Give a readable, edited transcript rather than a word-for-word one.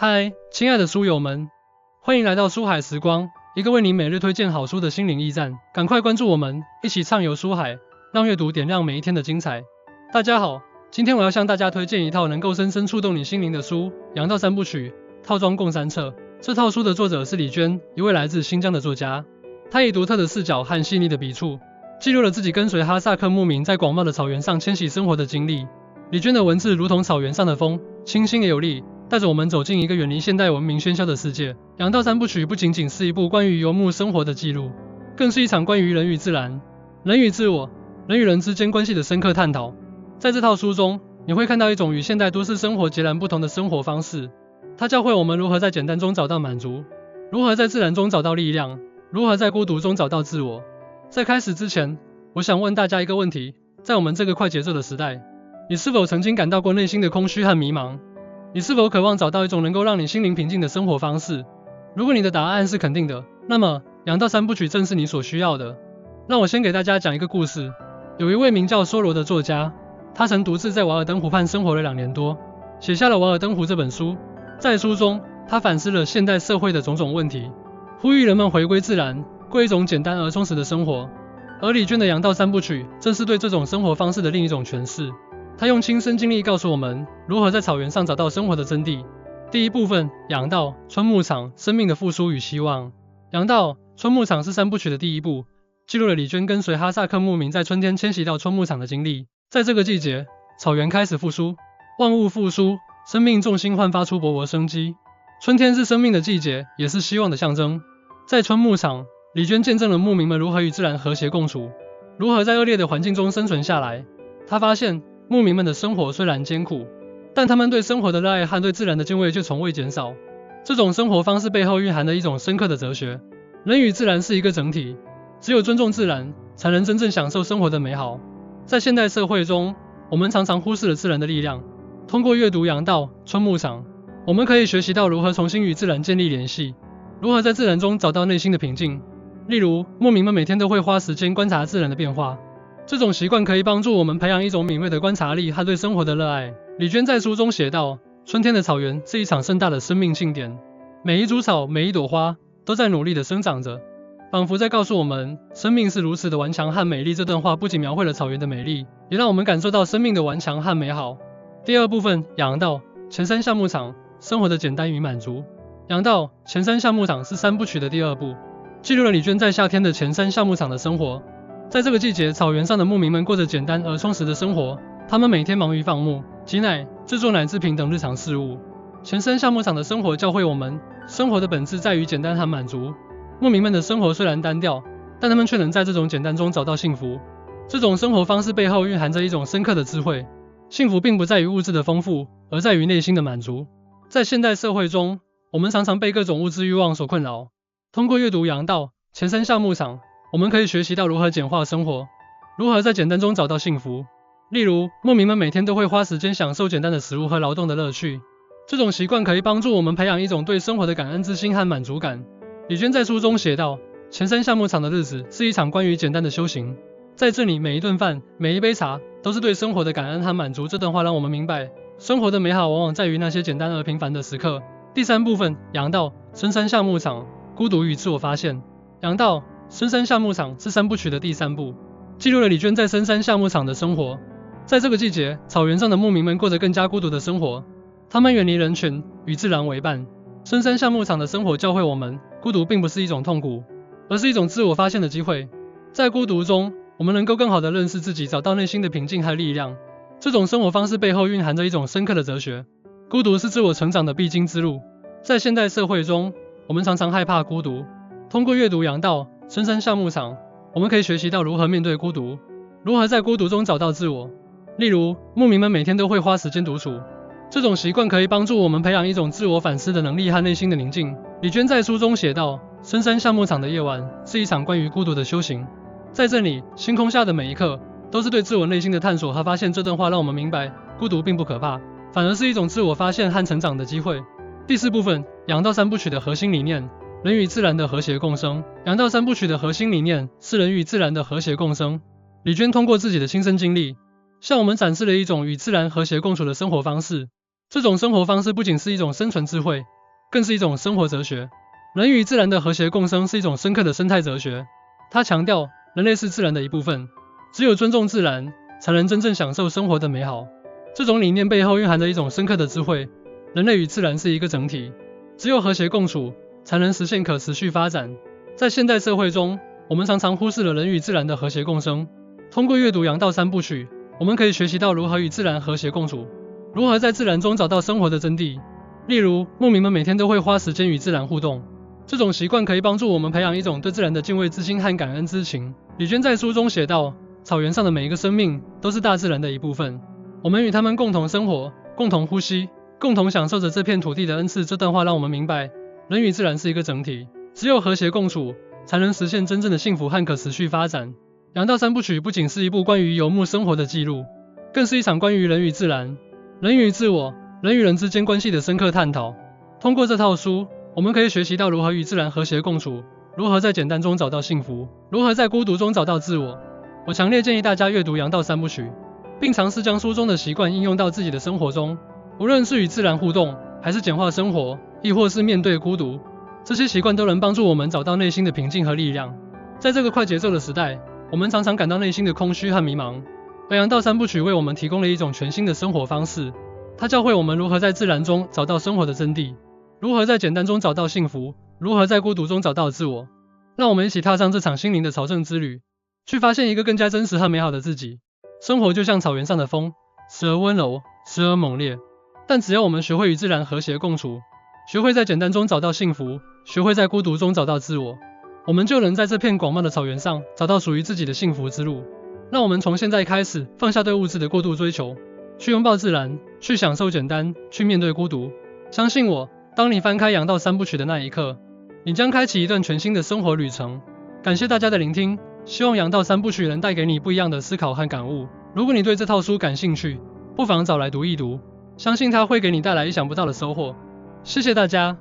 嗨，亲爱的书友们，欢迎来到书海时光，一个为你每日推荐好书的心灵驿站。赶快关注我们，一起畅游书海，让阅读点亮每一天的精彩。大家好，今天我要向大家推荐一套能够深深触动你心灵的书，《杨道三部曲》，套装共3册。这套书的作者是李娟，一位来自新疆的作家。她以独特的视角和细腻的笔触，记录了自己跟随哈萨克牧民在广袤的草原上迁徙生活的经历。李娟的文字如同草原上的风，清新也有力，带着我们走进一个远离现代文明喧嚣的世界。《杨道三部曲》不仅仅是一部关于游牧生活的记录，更是一场关于人与自然、人与自我、人与人之间关系的深刻探讨。在这套书中，你会看到一种与现代都市生活截然不同的生活方式。它教会我们如何在简单中找到满足，如何在自然中找到力量，如何在孤独中找到自我。在开始之前，我想问大家一个问题：在我们这个快节奏的时代，你是否曾经感到过内心的空虚和迷茫？你是否渴望找到一种能够让你心灵平静的生活方式？如果你的答案是肯定的，那么《杨道三部曲》正是你所需要的。让我先给大家讲一个故事。有一位名叫梭罗的作家，他曾独自在瓦尔登湖畔生活了2年多，写下了《瓦尔登湖》这本书。在书中，他反思了现代社会的种种问题，呼吁人们回归自然，过一种简单而充实的生活。而李娟的《杨道三部曲》正是对这种生活方式的另一种诠释。他用亲身经历告诉我们如何在草原上找到生活的真谛。第一部分，杨道春牧场，生命的复苏与希望。杨道春牧场是3部曲的第一部，记录了李娟跟随哈萨克牧民在春天迁徙到春牧场的经历。在这个季节，草原开始复苏，万物复苏，生命重新焕发出勃勃生机。春天是生命的季节，也是希望的象征。在春牧场，李娟见证了牧民们如何与自然和谐共处，如何在恶劣的环境中生存下来。她发现牧民们的生活虽然艰苦，但他们对生活的热爱和对自然的敬畏却从未减少。这种生活方式背后蕴含着一种深刻的哲学：人与自然是一个整体，只有尊重自然，才能真正享受生活的美好。在现代社会中，我们常常忽视了自然的力量。通过阅读《杨道春牧场》，我们可以学习到如何重新与自然建立联系，如何在自然中找到内心的平静。例如，牧民们每天都会花时间观察自然的变化，这种习惯可以帮助我们培养一种敏锐的观察力和对生活的热爱。李娟在书中写道，春天的草原是一场盛大的生命庆典，每一株草，每一朵花都在努力地生长着，仿佛在告诉我们，生命是如此的顽强和美丽。这段话不仅描绘了草原的美丽，也让我们感受到生命的顽强和美好。第二部分，杨道前山下牧场，生活的简单与满足。杨道前山下牧场是3部曲的第2部，记录了李娟在夏天的前山下牧场的生活。在这个季节，草原上的牧民们过着简单而充实的生活，他们每天忙于放牧、挤奶、制作奶制品等日常事务。前山下牧场的生活教会我们，生活的本质在于简单和满足。牧民们的生活虽然单调，但他们却能在这种简单中找到幸福。这种生活方式背后蕴含着一种深刻的智慧，幸福并不在于物质的丰富，而在于内心的满足。在现代社会中，我们常常被各种物质欲望所困扰。通过阅读《杨道前山下牧场》，我们可以学习到如何简化生活，如何在简单中找到幸福。例如，牧民们每天都会花时间享受简单的食物和劳动的乐趣，这种习惯可以帮助我们培养一种对生活的感恩之心和满足感。李娟在书中写道，前山下牧场的日子是一场关于简单的修行，在这里每一顿饭，每一杯茶，都是对生活的感恩和满足。这段话让我们明白，生活的美好往往在于那些简单而平凡的时刻。第3部分，杨道深山下牧场，孤独与自我发现。杨道深山下牧场是3部曲的第3部，记录了李娟在深山下牧场的生活。在这个季节，草原上的牧民们过着更加孤独的生活，他们远离人群，与自然为伴。深山下牧场的生活教会我们，孤独并不是一种痛苦，而是一种自我发现的机会。在孤独中，我们能够更好地认识自己，找到内心的平静和力量。这种生活方式背后蕴含着一种深刻的哲学：孤独是自我成长的必经之路。在现代社会中，我们常常害怕孤独。通过阅读《杨道深山下牧场》，我们可以学习到如何面对孤独，如何在孤独中找到自我。例如，牧民们每天都会花时间独处，这种习惯可以帮助我们培养一种自我反思的能力和内心的宁静。李娟在书中写道，深山下牧场的夜晚是一场关于孤独的修行，在这里，星空下的每一刻都是对自我内心的探索和发现。这段话让我们明白，孤独并不可怕，反而是一种自我发现和成长的机会。第4部分，杨道3部曲的核心理念，人与自然的和谐共生。杨道3部曲的核心理念是人与自然的和谐共生。李娟通过自己的亲身经历，向我们展示了一种与自然和谐共处的生活方式。这种生活方式不仅是一种生存智慧，更是一种生活哲学。人与自然的和谐共生是一种深刻的生态哲学，它强调人类是自然的一部分，只有尊重自然，才能真正享受生活的美好。这种理念背后蕴含着一种深刻的智慧，人类与自然是一个整体，只有和谐共处，才能实现可持续发展。在现代社会中，我们常常忽视了人与自然的和谐共生。通过阅读阳道三部曲，我们可以学习到如何与自然和谐共处，如何在自然中找到生活的真谛。例如，牧民们每天都会花时间与自然互动，这种习惯可以帮助我们培养一种对自然的敬畏之心和感恩之情。李娟在书中写道，草原上的每一个生命都是大自然的一部分，我们与他们共同生活，共同呼吸，共同享受着这片土地的恩赐。这段话让我们明白，人与自然是一个整体，只有和谐共处，才能实现真正的幸福和可持续发展。阳道三部曲不仅是一部关于游牧生活的记录，更是一场关于人与自然、人与自我、人与人之间关系的深刻探讨。通过这套书，我们可以学习到如何与自然和谐共处，如何在简单中找到幸福，如何在孤独中找到自我。我强烈建议大家阅读阳道三部曲，并尝试将书中的习惯应用到自己的生活中，无论是与自然互动，还是简化生活，亦或是面对孤独，这些习惯都能帮助我们找到内心的平静和力量。在这个快节奏的时代，我们常常感到内心的空虚和迷茫，而阳道三部曲为我们提供了一种全新的生活方式。它教会我们如何在自然中找到生活的真谛，如何在简单中找到幸福，如何在孤独中找到自我。让我们一起踏上这场心灵的朝圣之旅，去发现一个更加真实和美好的自己。生活就像草原上的风，时而温柔，时而猛烈，但只要我们学会与自然和谐共处，学会在简单中找到幸福，学会在孤独中找到自我，我们就能在这片广袤的草原上找到属于自己的幸福之路。让我们从现在开始放下对物质的过度追求，去拥抱自然，去享受简单，去面对孤独。相信我，当你翻开阳道三部曲的那一刻，你将开启一段全新的生活旅程。感谢大家的聆听，希望阳道三部曲能带给你不一样的思考和感悟。如果你对这套书感兴趣，不妨找来读一读，相信它会给你带来意想不到的收获。谢谢大家。